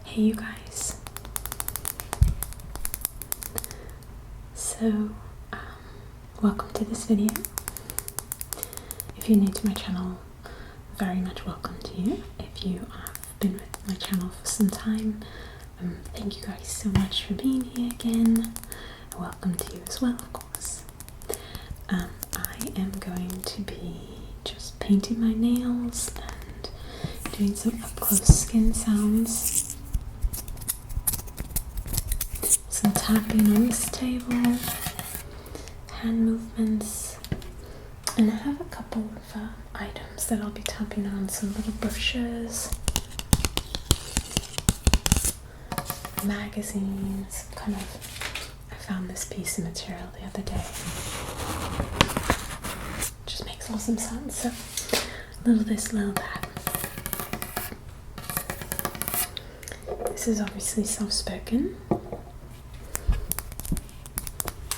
Hey you guys. So, welcome to this video. If you're new to my channel, very much welcome to you. If you have been with my channel for some time, thank you guys so much for being here again. Welcome to you as well, of course. I am going to be just painting my nails and doing some up-close skin sounds. Some tapping on this table, hand movements, and I have a couple of items that I'll be tapping on, some little brushes, magazines, I found this piece of material the other day. Just makes awesome sounds, so little this, little that. This is obviously soft-spoken.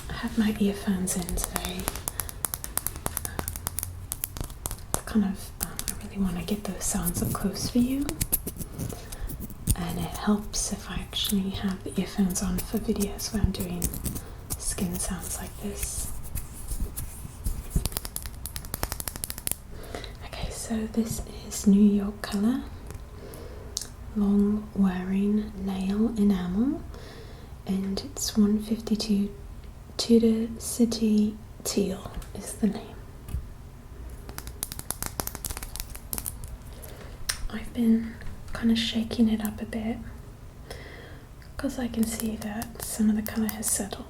I have my earphones in today. I really want to get those sounds up close for you. And it helps if I actually have the earphones on for videos where I'm doing skin sounds like this. Okay, so this is New York Color Long Wearing Nail Enamel, and it's 152 Tudor City Teal is the name. I've been kind of shaking it up a bit because I can see that some of the colour has settled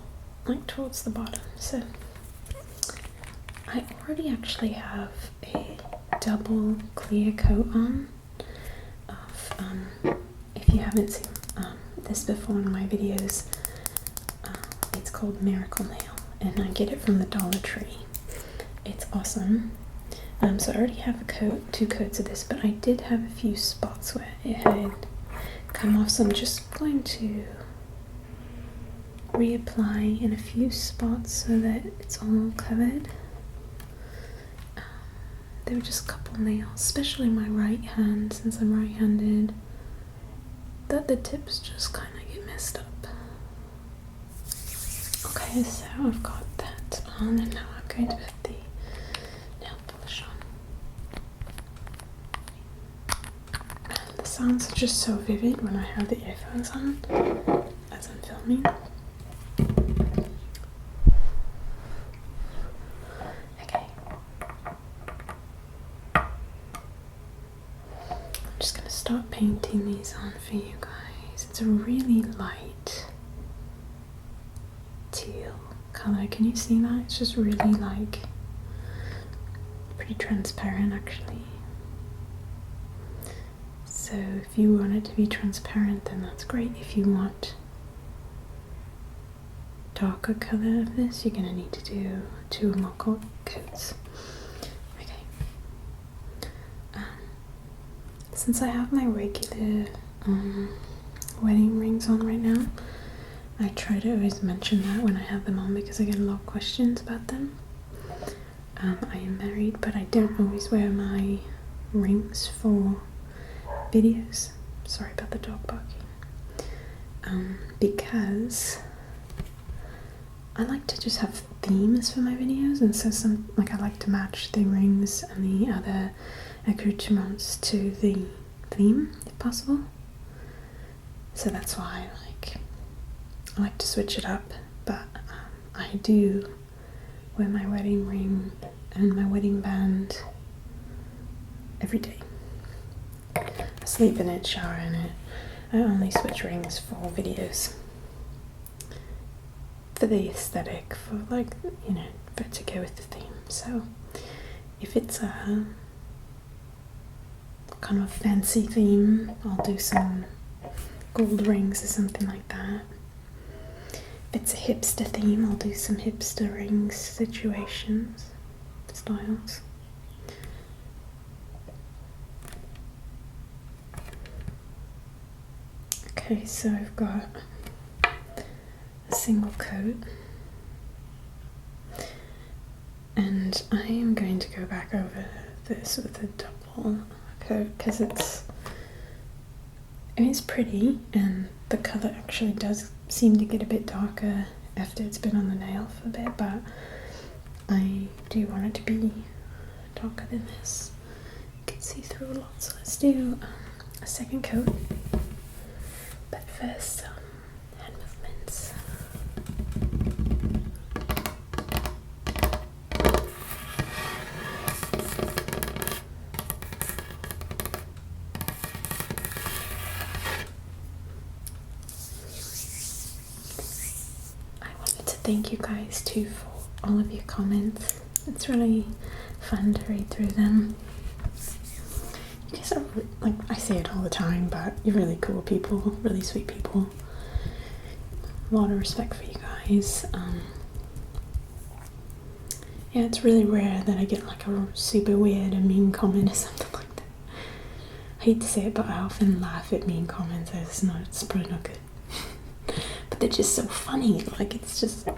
like towards the bottom. So I already actually have a double clear coat on of, if you haven't seen this before in my videos, it's called Miracle Nail, and I get it from the Dollar Tree. It's awesome. So I already have two coats of this, but I did have a few spots where it had come off, so I'm just going to reapply in a few spots so that it's all covered. There were just a couple nails, especially my right hand, since I'm right-handed, that the tips just kind of get messed up. Okay, so I've got that on, and now I'm going to put the nail polish on. And the sounds are just so vivid when I have the earphones on as I'm filming. Okay. I'm just going to start painting these on for you guys. It's a really light teal color. Can you see that? It's just really pretty transparent actually. So if you want it to be transparent, then that's great. If you want darker color of this, you're gonna need to do 2 or more coats. Okay. Since I have my regular wedding rings on right now, I try to always mention that when I have them on because I get a lot of questions about them. I am married, but I don't always wear my rings for videos. Sorry about the dog barking. Because I like to just have themes for my videos, and so I like to match the rings and the other accoutrements to the theme if possible. So that's why I like to switch it up, but I do wear my wedding ring and my wedding band every day. I sleep in it, shower in it. I only switch rings for videos. For the aesthetic, for for it to go with the theme. So if it's a kind of a fancy theme, I'll do some gold rings or something like that. If it's a hipster theme, I'll do some hipster rings situations, styles. Okay, so I've got a single coat, and I am going to go back over this with a double coat because I mean, it's pretty, and the colour actually does seem to get a bit darker after it's been on the nail for a bit, but I do want it to be darker than this. You can see through a lot, so let's do a second coat. But first, hand movements. Thank you guys too for all of your comments. It's really fun to read through them. You guys are, like, I say it all the time, but you're really cool people, really sweet people. A lot of respect for you guys. Yeah, it's really rare that I get like a super weird or mean comment or something like that. I hate to say it, but I often laugh at mean comments. It's probably not good. They're just so funny, like it's just,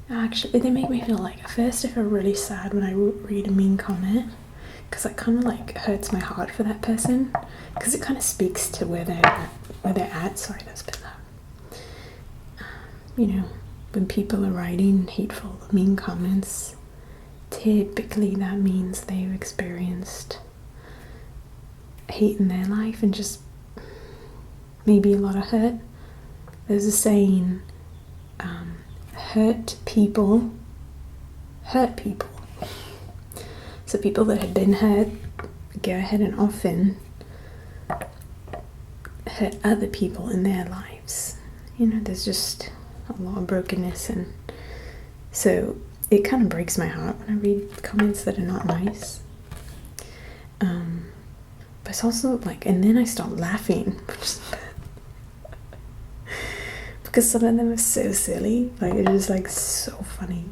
actually they make me feel like, at first I feel really sad when I read a mean comment, because it kind of like hurts my heart for that person, because it kind of speaks to where they're at. Sorry, that's a bit loud. You know, when people are writing hateful, mean comments, typically that means they've experienced hate in their life and just maybe a lot of hurt. There's a saying, hurt people. So people that have been hurt go ahead and often hurt other people in their lives. You know, there's just a lot of brokenness, and so it kind of breaks my heart when I read comments that are not nice. But it's also like, and then I start laughing, which is because some of them are so silly, like it's just like so funny.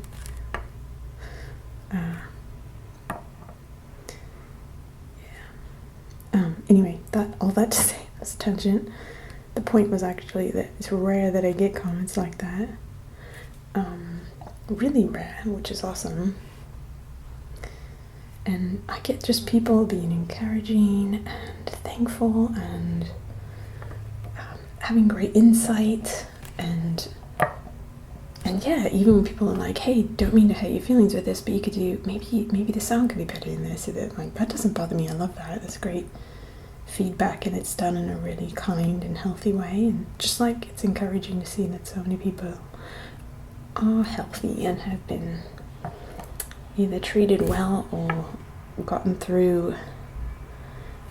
Anyway, all that to say, that's a tangent. The point was actually that it's rare that I get comments like that. Really rare, which is awesome. And I get just people being encouraging and thankful and having great insight. And yeah, even when people are like, hey, don't mean to hurt your feelings with this, but you could do, maybe the sound could be better than this, that doesn't bother me. I love that. That's great feedback, and it's done in a really kind and healthy way. And just like, it's encouraging to see that so many people are healthy and have been either treated well or gotten through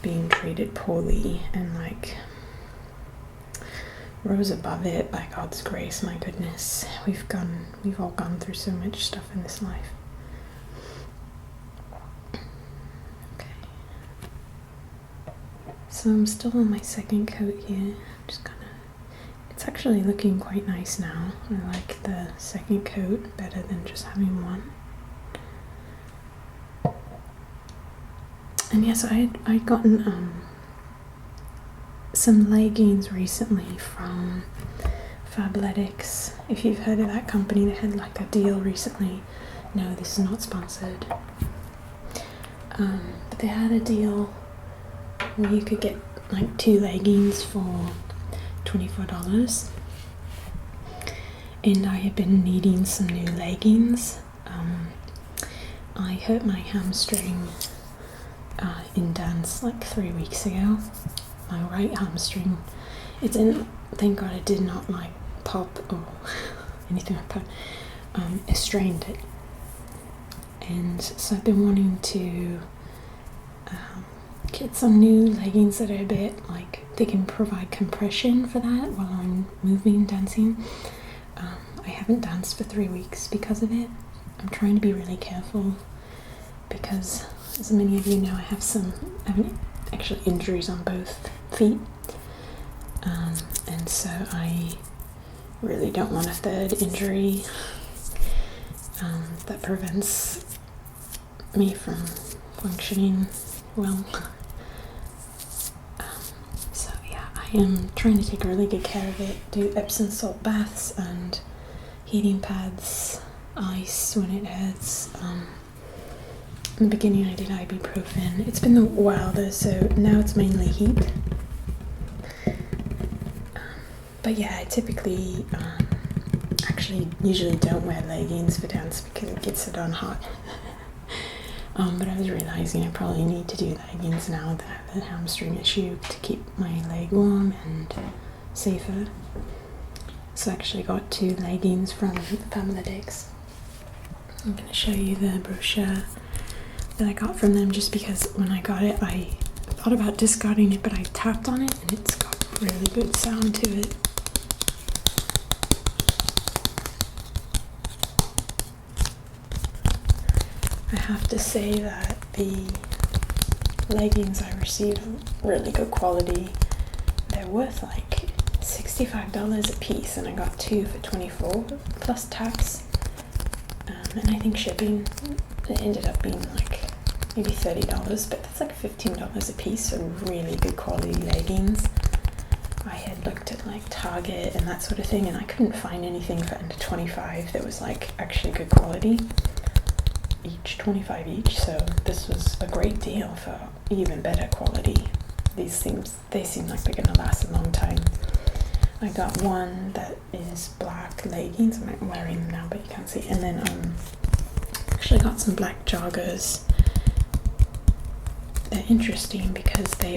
being treated poorly and like rose above it by God's grace. My goodness, we've all gone through so much stuff in this life. Okay, so I'm still on my second coat here. It's actually looking quite nice now. I like the second coat better than just having one. And yes, I'd gotten some leggings recently from Fabletics. If you've heard of that company, they had like a deal recently. No, this is not sponsored. But they had a deal where you could get like 2 leggings for $24. And I have been needing some new leggings. I hurt my hamstring in dance like 3 weeks ago. My right hamstring. It didn't, thank God it did not like pop or anything like that. It strained it. And so I've been wanting to get some new leggings that are a bit like, they can provide compression for that while I'm moving, dancing. I haven't danced for 3 weeks because of it. I'm trying to be really careful because, as many of you know, I have actually injuries on both feet. And so I really don't want a third injury that prevents me from functioning well. So yeah, I am trying to take really good care of it, do Epsom salt baths and heating pads, ice when it hurts. In the beginning I did ibuprofen. It's been a while though, so now it's mainly heat. But yeah, I typically actually usually don't wear leggings for dance because it gets so darn hot. But I was realizing I probably need to do leggings now that I have the hamstring issue to keep my leg warm and safer. So I actually got 2 leggings from Leggings. I'm going to show you the brochure that I got from them, just because when I got it I thought about discarding it, but I tapped on it and it's got really good sound to it. I have to say that the leggings I received are really good quality. They're worth like $65 a piece, and I got 2 for $24 plus tax. And I think shipping, it ended up being like maybe $30, but that's like $15 a piece for really good quality leggings. I had looked at like Target and that sort of thing, and I couldn't find anything for under $25 that was like actually good quality. Each $25 each, so this was a great deal for even better quality. These things, they seem like they're gonna last a long time. I got one that is black leggings. I'm not wearing them now, but you can't see. And then actually got some black joggers. They're interesting because the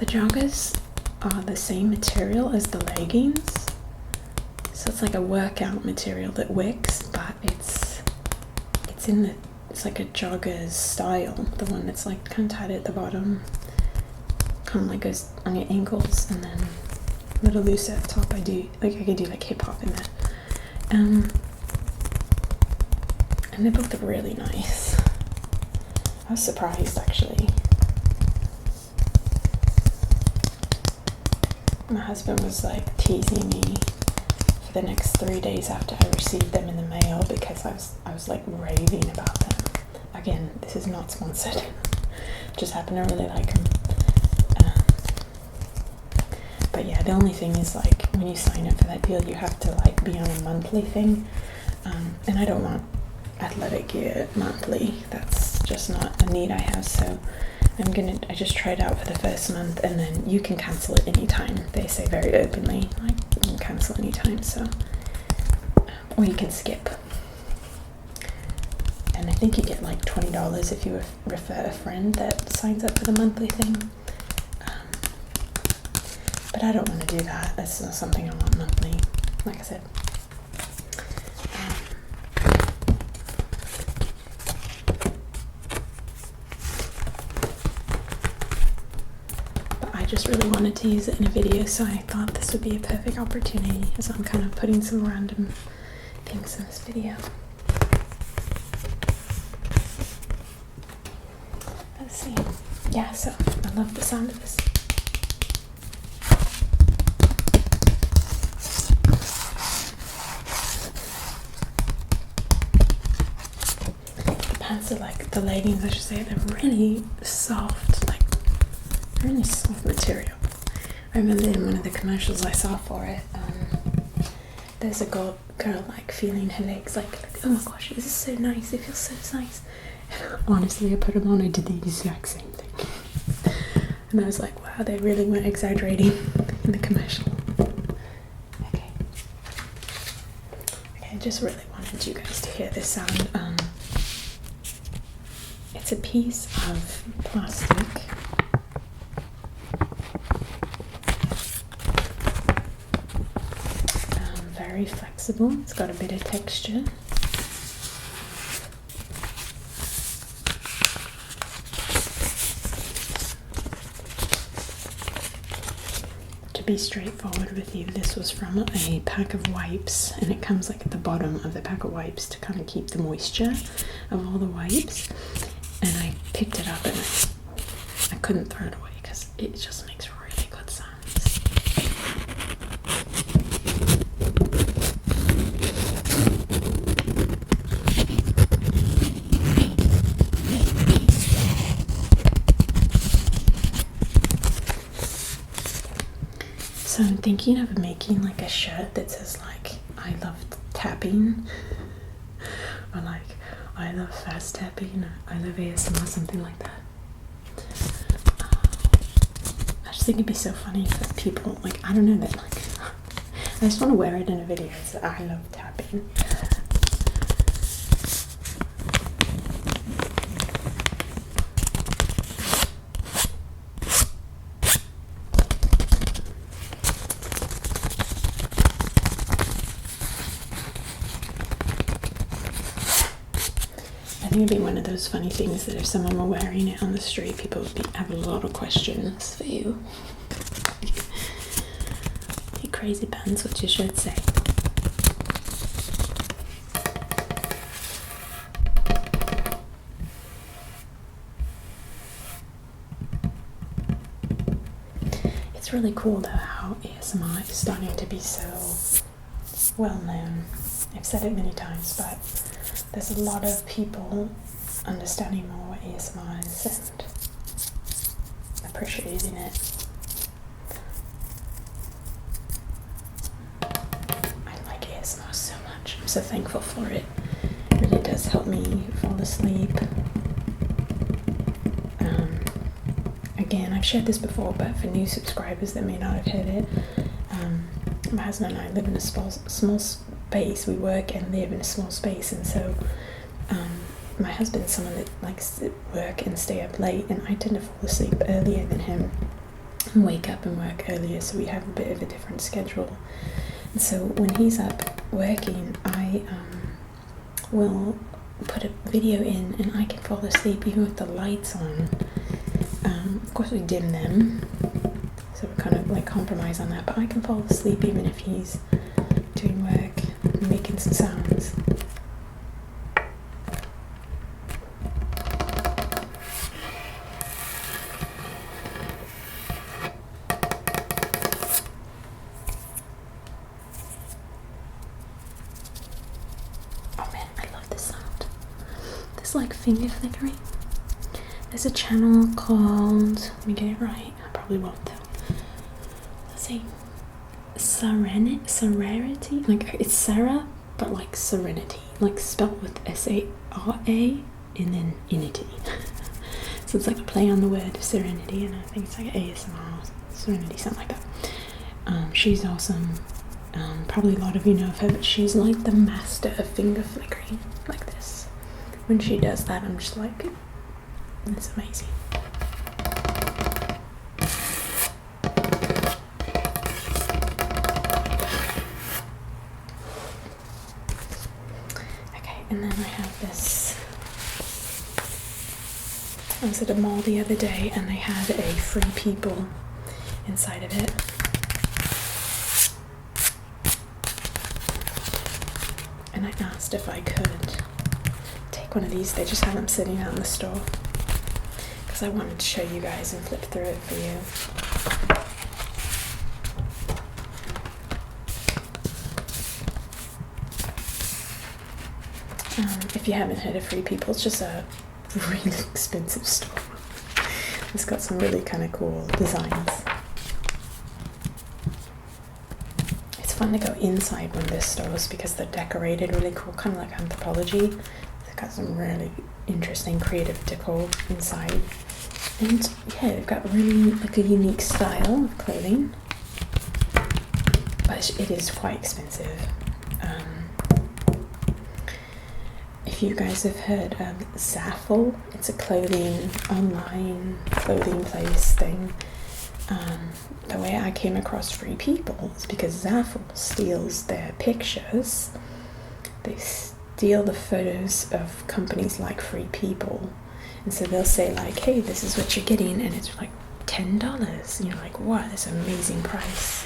joggers are the same material as the leggings. So it's like a workout material that wicks, but it's like a jogger's style, the one that's like kind of tight at the bottom, kind of like goes on your ankles, and then a little loose at the top. I could do like hip hop in that. And they both look really nice. I was surprised actually. My husband was like teasing me for the next 3 days after I received them in the mail because I was like raving about them. Again, this is not sponsored. Just happen to really like them. But yeah, the only thing is like when you sign up for that deal, you have to like be on a monthly thing. And I don't want athletic gear monthly. That's just not a need I have. So I just tried out for the first month, and then you can cancel it anytime. They say very openly, like you can cancel anytime, so, or you can skip. And I think you get like $20 if you refer a friend that signs up for the monthly thing. But I don't want to do that. That's not something I want monthly, like I said. Just really wanted to use it in a video, so I thought this would be a perfect opportunity, as I'm kind of putting some random things in this video. Let's see. Yeah, so I love the sound of this. The pants are like, the leggings I should say, they're really soft, like really soft material. I remember in one of the commercials I saw for it, there's a girl like feeling her legs like, oh my gosh, this is so nice, it feels so nice. Honestly, I put them on, I did the exact same thing. And I was like, wow, they really weren't exaggerating in the commercial. Okay, I just really wanted you guys to hear this sound. It's a piece of plastic. Very flexible, it's got a bit of texture. To be straightforward with you, this was from a pack of wipes, and it comes like at the bottom of the pack of wipes to kind of keep the moisture of all the wipes. And I picked it up and I couldn't throw it away because it just makes really good sounds. So I'm thinking of making like a shirt that says like, I love tapping, or like, I love fast tapping, or I love ASMR, something like that. I just think it'd be so funny for people, like, I don't know, that like, I just want to wear it in a video, so I love tapping. I think it'd be one of those funny things that if someone were wearing it on the street, people would have a lot of questions for you. You crazy pants, what you should say. It's really cool though how ASMR is starting to be so well known. I've said it many times, but there's a lot of people understanding more what ASMR is and appreciating it. I like ASMR so much. I'm so thankful for it. It really does help me fall asleep. Again, I've shared this before, but for new subscribers that may not have heard it, my husband and I live in a small space. We work and live in a small space, and so my husband's someone that likes to work and stay up late, and I tend to fall asleep earlier than him and wake up and work earlier, so we have a bit of a different schedule. And so when he's up working, I will put a video in and I can fall asleep even with the lights on. Of course we dim them, so we kind of like compromise on that, but I can fall asleep even if he's doing work and making some sounds. Oh man, I love this sound. This like finger flickering. There's a channel called, let me get it right, I probably won't though. Let's see, Serenity, like it's Sarah, but like Serenity, like spelled with S-A-R-A and then inity. So it's like a play on the word serenity, and I think it's like ASMR Serenity, something like that. She's awesome. Probably a lot of you know of her, but she's like the master of finger flickering, like this. When she does that, I'm just like, it's amazing. Okay, and then I have this. I was at a mall the other day and they had a Free People inside of it. And I asked if I could take one of these. They just have them sitting out in the store. I wanted to show you guys and flip through it for you. If you haven't heard of Free People, it's just a really expensive store. It's got some really kind of cool designs. It's fun to go inside one of their stores because they're decorated really cool, kind of like Anthropologie. They've got some really interesting creative decor inside. And yeah, they've got really like a unique style of clothing, but it is quite expensive. If you guys have heard of Zaful, it's a online clothing place thing. The way I came across Free People is because Zaful steals their pictures. They steal the photos of companies like Free People. And so they'll say like, hey, this is what you're getting, and it's like $10. And you're like, wow, that's an amazing price.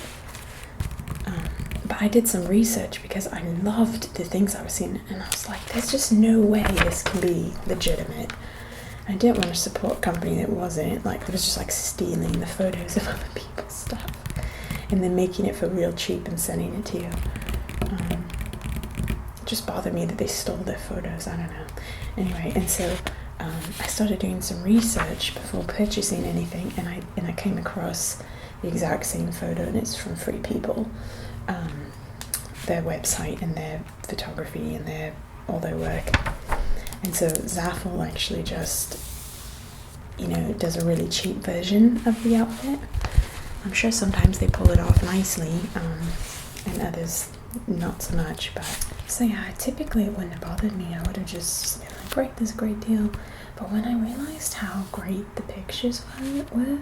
But I did some research because I loved the things I was seeing, and I was like, there's just no way this can be legitimate. I didn't want to support a company that wasn't, like, it was just like stealing the photos of other people's stuff and then making it for real cheap and sending it to you. It just bothered me that they stole their photos, I don't know. Anyway, and so I started doing some research before purchasing anything, and I came across the exact same photo, and it's from Free People, their website and their photography and all their work. And so Zaful actually just, does a really cheap version of the outfit, I'm sure sometimes they pull it off nicely, and others not so much. But so yeah, typically it wouldn't have bothered me. I would have just been like, great, this is a great deal. But when I realized how great the pictures were,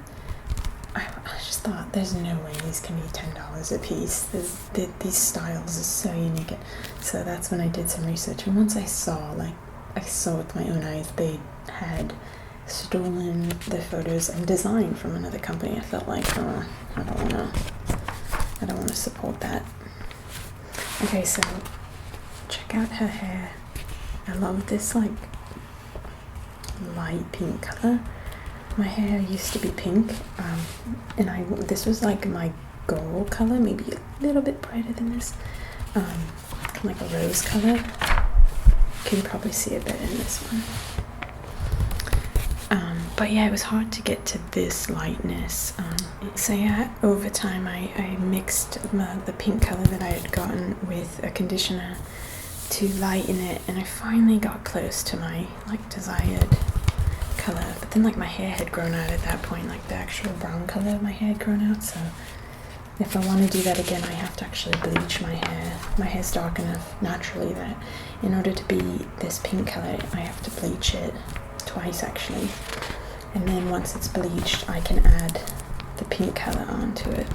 I just thought, there's no way these can be $10 a piece. These styles are so unique. So that's when I did some research, and once I saw with my own eyes they had stolen the photos and design from another company, I felt like, oh, I don't want to support that. Okay, so check out her hair. I love this like light pink color. My hair used to be pink, and this was like my gold color, maybe a little bit brighter than this, kind of like a rose color. You can probably see it better in this one. But yeah, it was hard to get to this lightness. So yeah, over time I mixed the pink color that I had gotten with a conditioner to lighten it, and I finally got close to my like desired color. But then like my hair had grown out at that point, like the actual brown color of my hair had grown out, so if I want to do that again, I have to actually bleach my hair. My hair's dark enough naturally that in order to be this pink color, I have to bleach it twice actually. And then once it's bleached, I can add the pink color onto it.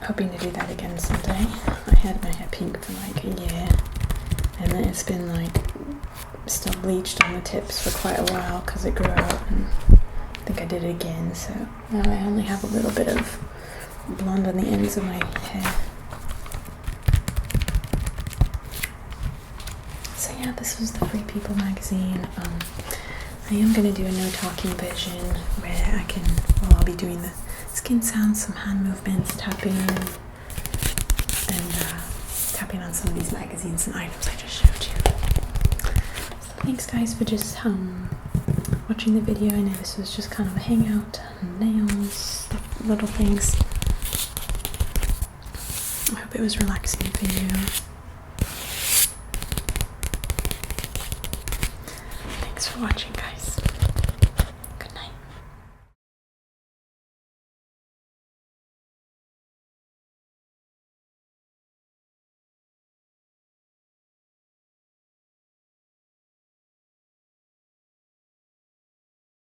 Hoping to do that again someday. I had my hair pink for like a year, and then it's been like still bleached on the tips for quite a while because it grew out, and I think I did it again, so now I only have a little bit of blonde on the ends of my hair. So yeah, this was the Free People magazine. I am going to do a no talking version where I'll be doing the skin sounds, some hand movements, tapping and tapping on some of these magazines and items I just showed you. So thanks guys for just watching the video. I know this was just kind of a hangout, nails, little things. I hope it was relaxing for you. Thanks for watching.